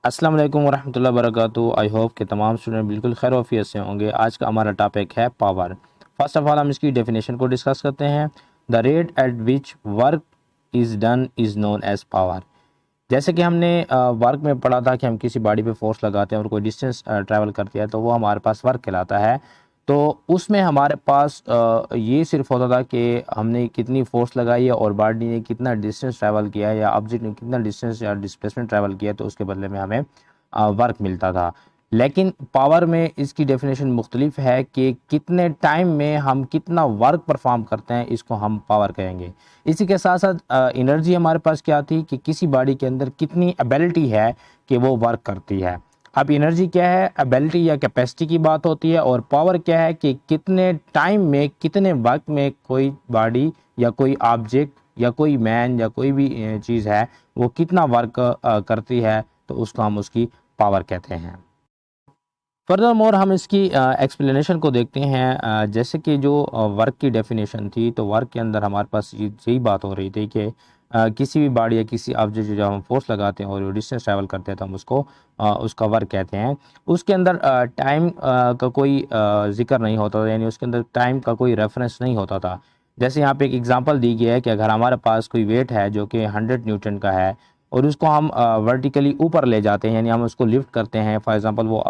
अस्सलाम वालेकुम वरहमतुल्लाहि वबरकातुहू। आई होप कि तमाम स्टूडेंट बिल्कुल खैर वफियत से होंगे। आज का हमारा टॉपिक है पावर। फर्स्ट ऑफ ऑल हम इसकी डेफिनेशन को डिस्कस करते हैं। The rate at which work is done is known as power. जैसे कि हमने वर्क में पढ़ा था कि हम किसी बॉडी पे फोर्स लगाते हैं और कोई डिस्टेंस ट्रैवल करती है तो वो हमारे पास वर्क कहलाता है। तो उसमें हमारे पास ये सिर्फ होता था कि हमने कितनी फोर्स लगाई है और बॉडी ने कितना डिस्टेंस ट्रैवल किया है या ऑब्जेक्ट ने कितना डिस्टेंस या डिस्प्लेसमेंट ट्रैवल किया है, तो उसके बदले में हमें वर्क मिलता था। लेकिन पावर में इसकी डेफिनेशन मुख्तलिफ है कि कितने टाइम में हम कितना वर्क परफॉर्म करते हैं, इसको हम पावर कहेंगे। इसी के साथ साथ एनर्जी हमारे पास क्या थी कि किसी बॉडी के अंदर कितनी एबिलिटी है कि वो वर्क करती है। अब एनर्जी क्या है, एबिलिटी या कैपेसिटी की बात होती है, और पावर क्या है कि कितने टाइम में कितने वक्त में कोई बॉडी या कोई ऑब्जेक्ट या कोई मैन या कोई भी चीज़ है वो कितना वर्क करती है, तो उसको हम उसकी पावर कहते हैं। फर्दर मोर हम इसकी एक्सप्लेनेशन को देखते हैं। जैसे कि जो वर्क की डेफिनेशन थी, तो वर्क के अंदर हमारे पास यही बात हो रही थी कि किसी भी बॉडी या किसी ऑब्जेक्ट जो हम फोर्स लगाते हैं और डिस्टेंस ट्रैवल करते हैं तो हम उसको उसका वर्क कहते हैं। उसके अंदर टाइम का कोई जिक्र नहीं होता था, यानी उसके अंदर टाइम का कोई रेफरेंस नहीं होता था। जैसे यहाँ पे एक एग्जांपल दी गई है कि अगर हमारे पास कोई वेट है जो कि 100 न्यूटन का है और उसको हम वर्टिकली ऊपर ले जाते हैं, यानी हम उसको लिफ्ट करते हैं। फॉर एग्जांपल वो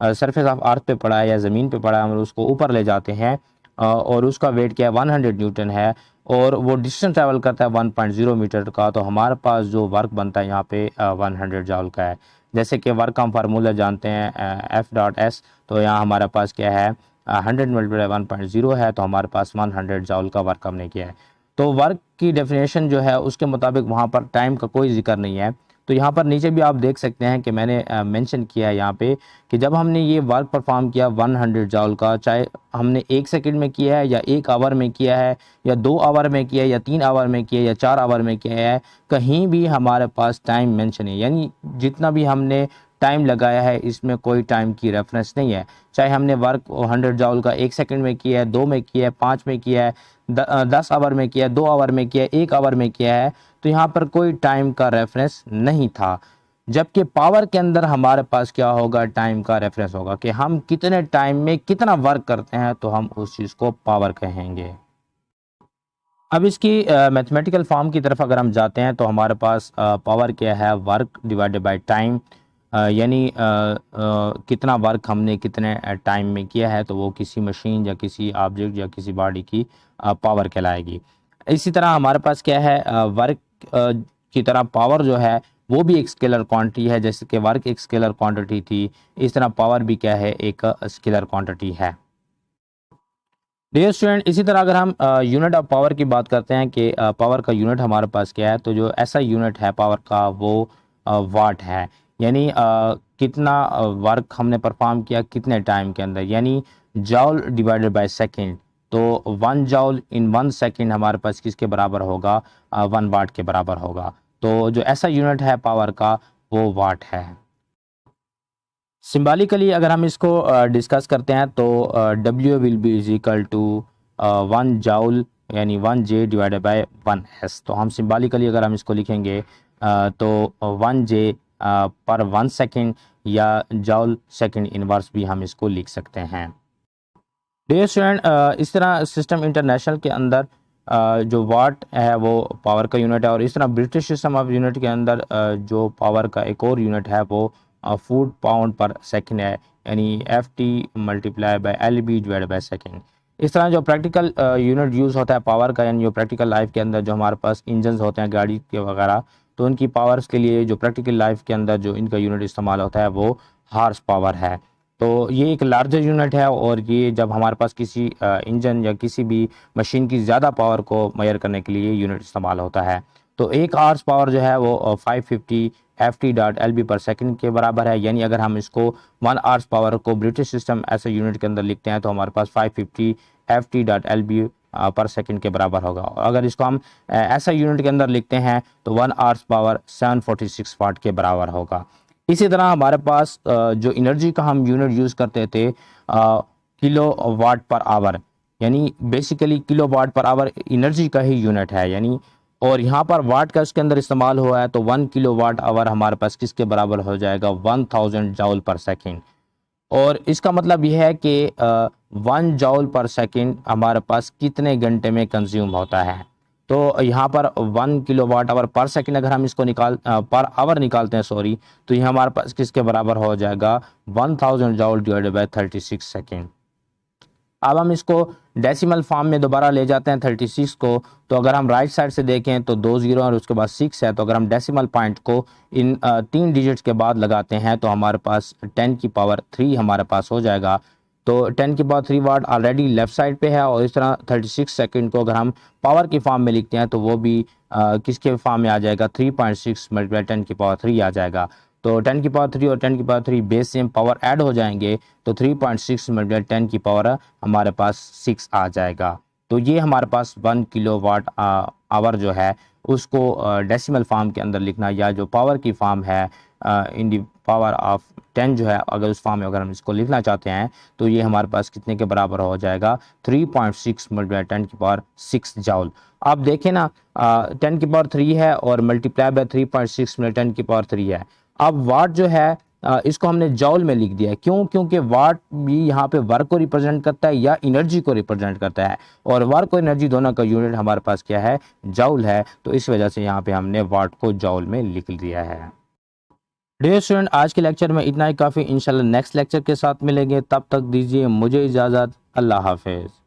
सरफेस ऑफ अर्थ पे पड़ा है या ज़मीन पे पड़ा है, हम उसको ऊपर ले जाते हैं और उसका वेट क्या है 100 न्यूटन है और वो डिस्टेंस ट्रैवल करता है 1.0 मीटर का, तो हमारे पास जो वर्क बनता है यहाँ पे 100 जॉल का है। जैसे कि वर्क का हम फार्मूला जानते हैं F.S, तो यहाँ हमारे पास क्या है 100 मल्टीप्लाई 1.0 है, तो हमारे पास 100 जॉल का वर्क हमने किया है। तो वर्क की डेफिनेशन जो है उसके मुताबिक वहाँ पर टाइम का कोई जिक्र नहीं है। तो यहाँ पर नीचे भी आप देख सकते हैं कि मैंने मेंशन किया है यहाँ पे कि जब हमने ये वर्क परफॉर्म किया 100 जॉल का, चाहे हमने 1 सेकंड में किया है या 1 आवर में किया है या 2 आवर में किया है या 3 आवर में किया है या 4 आवर में किया है, कहीं भी हमारे पास टाइम मेंशन है, यानी जितना भी हमने टाइम लगाया है इसमें कोई टाइम की रेफरेंस नहीं है। चाहे हमने वर्क 100 जॉल का 1 सेकंड में किया है, 2 में किया है, 5 में किया है, 10 आवर में किया है, 2 आवर में किया है, 1 आवर में किया है, तो यहाँ पर कोई टाइम का रेफरेंस नहीं था। जबकि पावर के अंदर हमारे पास क्या होगा, टाइम का रेफरेंस होगा कि हम कितने टाइम में कितना वर्क करते हैं, तो हम उस चीज़ को पावर कहेंगे। अब इसकी मैथमेटिकल फॉर्म की तरफ अगर हम जाते हैं तो हमारे पास पावर क्या है, वर्क डिवाइडेड बाय टाइम, यानी कितना वर्क हमने कितने टाइम में किया है, तो वो किसी मशीन या किसी ऑब्जेक्ट या किसी बॉडी की पावर कहलाएगी। इसी तरह हमारे पास क्या है, वर्क की तरह पावर जो है वो भी एक स्केलर क्वांटिटी है। जैसे कि वर्क एक स्केलर क्वांटिटी थी, इस तरह पावर भी क्या है, एक स्केलर क्वांटिटी है। डियर स्टूडेंट, इसी तरह अगर हम यूनिट ऑफ पावर की बात करते हैं कि पावर का यूनिट हमारे पास क्या है, तो जो ऐसा यूनिट है पावर का वो वाट है। यानी कितना वर्क हमने परफॉर्म किया कितने टाइम के अंदर, यानी जॉल डिवाइडेड बाय सेकंड। तो 1 जॉल इन 1 सेकंड हमारे पास किसके बराबर होगा, 1 वाट के बराबर होगा। तो जो ऐसा यूनिट है पावर का वो वाट है। सिंबॉलिकली अगर हम इसको डिस्कस करते हैं तो W will be is equal to 1 joule, यानी 1J डिवाइडेड बाय 1S। तो हम सिंबॉलिकली अगर हम इसको लिखेंगे तो 1J पर 1 सेकंड या जॉल सेकंड इनवर्स भी हम इसको लिख सकते हैं। डियर स्टूडेंट, इस तरह सिस्टम इंटरनेशनल के अंदर जो वाट है वो पावर का यूनिट है, और इस तरह ब्रिटिश सिस्टम ऑफ यूनिट के अंदर जो पावर का एक और यूनिट है वो फुट पाउंड पर सेकंड है, यानी FT multiply by LB divide by second. इस तरह जो प्रैक्टिकल यूनिट यूज़ होता है पावर का, यानी जो प्रैक्टिकल लाइफ के अंदर जो हमारे पास इंजन होते हैं गाड़ी के वगैरह, तो उनकी पावर्स के लिए जो प्रैक्टिकल लाइफ के अंदर जो इनका यूनिट इस्तेमाल होता है वो हार्स पावर है। तो ये एक लार्जर यूनिट है, और ये जब हमारे पास किसी इंजन या किसी भी मशीन की ज़्यादा पावर को मेजर करने के लिए यूनिट इस्तेमाल होता है। तो एक आवर्स पावर जो है वो 550 FT.LB पर सेकंड के बराबर है। यानी अगर हम इसको 1 आवर्स पावर को ब्रिटिश सिस्टम ऐसे यूनिट के अंदर लिखते हैं तो हमारे पास 550 FT.LB पर सेकंड के बराबर होगा। और अगर इसको हम ऐसा यूनिट के अंदर लिखते हैं तो 1 आवर्स पावर 746 वाट के बराबर होगा। इसी तरह हमारे पास जो एनर्जी का हम यूनिट यूज़ करते थे किलो वाट पर आवर, यानी basically kilo watt per hour energy का ही यूनिट है। यानी और यहाँ पर वाट का इसके अंदर इस्तेमाल हुआ है, तो 1 किलो वाट आवर हमारे पास किसके बराबर हो जाएगा, 1000 जॉल पर सेकेंड। और इसका मतलब यह है कि 1 जॉल पर सेकेंड हमारे पास कितने घंटे में कंज्यूम होता है। तो यहाँ पर 1 किलो वाट आवर पर सेकेंड अगर हम इसको पर आवर निकालते हैं सॉरी, तो ये हमारे पास किसके बराबर हो जाएगा, 1000 जॉल डिवाइडेड बाय 36 सेकेंड। अब हम इसको डेसिमल फॉर्म में दोबारा ले जाते हैं 36 को, तो अगर हम राइट साइड से देखें तो 2 जीरो और उसके बाद 6 है, तो अगर हम डेसिमल पॉइंट को इन 3 डिजिट्स के बाद लगाते हैं तो हमारे पास 10 की पावर 3 हमारे पास हो जाएगा। तो 10 की पावर 3 वाट ऑलरेडी लेफ्ट साइड पे है, और इस तरह 36 सेकंड को अगर हम पावर की फॉर्म में लिखते हैं तो वो भी किसके फॉर्म में आ जाएगा, 3.6 मल्टीप्लाई 10 की पावर 3 आ जाएगा। तो 10 की पावर 3 और 10 की power 3 base same power add हो जाएंगे, तो 3.6 मल्टीप्लाई 10 की पावर हमारे पास 6 आ जाएगा। तो ये हमारे पास 1 किलो वाट आवर जो है उसको डेसिमल फॉर्म के अंदर लिखना, या जो पावर की फॉर्म है इन दी पावर ऑफ 10 जो है, अगर उस फॉर्म में अगर हम इसको लिखना चाहते हैं तो ये हमारे पास कितने के बराबर हो जाएगा, 3.6 मल्टीप्लाई 10 की पावर 6 जॉल। आप देखें ना 10 की पावर 3 है और मल्टीप्लाई बाय 3.6 मल्टीप्लाई 10 की पावर 3 है। अब वाट जो है इसको हमने जॉल में लिख दिया है, क्यों, क्योंकि वाट भी यहाँ पे वर्क को रिप्रेजेंट करता है या एनर्जी को रिप्रेजेंट करता है, और वर्क और एनर्जी दोनों का यूनिट हमारे पास क्या है, जॉल है। तो इस वजह से यहाँ पे हमने वाट को जॉल में लिख दिया है। डियर स्टूडेंट, आज के लेक्चर में इतना ही काफ़ी, इंशाल्लाह नेक्स्ट लेक्चर के साथ मिलेंगे, तब तक दीजिए मुझे इजाज़त, अल्लाह हाफिज़।